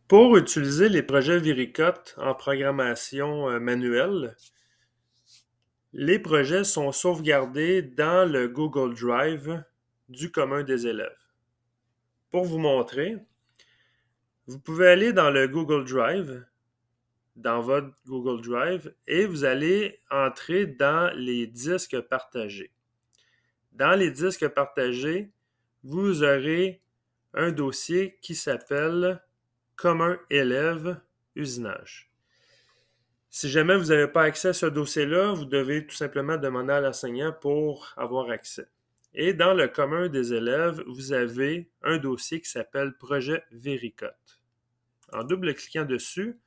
Pour utiliser les projets Vericut en programmation manuelle, les projets sont sauvegardés dans le Google Drive du commun des élèves. Pour vous montrer, vous pouvez aller dans le Google Drive, dans votre Google Drive, et vous allez entrer dans les disques partagés. Dans les disques partagés, vous aurez un dossier qui s'appelle Commun élève usinage. Si jamais vous n'avez pas accès à ce dossier-là, vous devez tout simplement demander à l'enseignant pour avoir accès. Et dans le commun des élèves, vous avez un dossier qui s'appelle Projet Vericut. En double-cliquant dessus,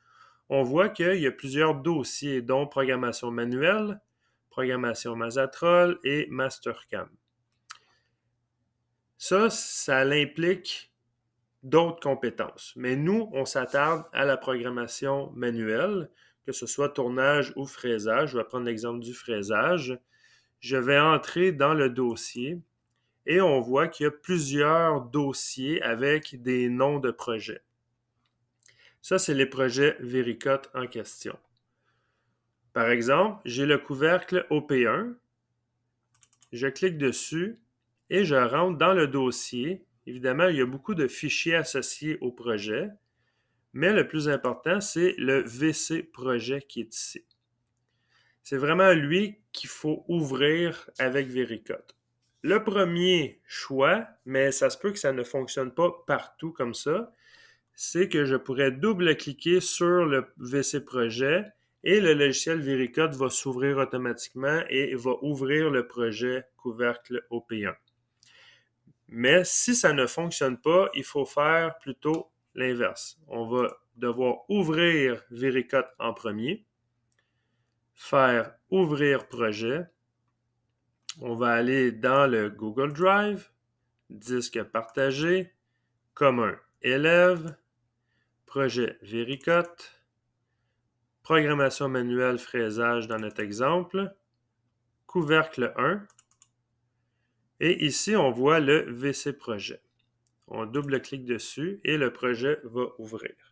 on voit qu'il y a plusieurs dossiers, dont Programmation manuelle, Programmation Mazatrol et Mastercam. Ça implique d'autres compétences. Mais nous, on s'attarde à la programmation manuelle, que ce soit tournage ou fraisage. Je vais prendre l'exemple du fraisage. Je vais entrer dans le dossier et on voit qu'il y a plusieurs dossiers avec des noms de projets. Ça, c'est les projets Vericut en question. Par exemple, j'ai le couvercle OP1. Je clique dessus et je rentre dans le dossier. Évidemment, il y a beaucoup de fichiers associés au projet, mais le plus important, c'est le VC projet qui est ici. C'est vraiment lui qu'il faut ouvrir avec Vericut. Le premier choix, mais ça se peut que ça ne fonctionne pas partout comme ça, c'est que je pourrais double-cliquer sur le VC projet et le logiciel Vericut va s'ouvrir automatiquement et va ouvrir le projet couvercle OP1. Mais si ça ne fonctionne pas, il faut faire plutôt l'inverse. On va devoir ouvrir Vericut en premier, faire ouvrir projet. On va aller dans le Google Drive, disque partagé, commun élève, projet Vericut, programmation manuelle fraisage dans notre exemple, couvercle 1, et ici on voit le VC projet. On double-clique dessus et le projet va ouvrir.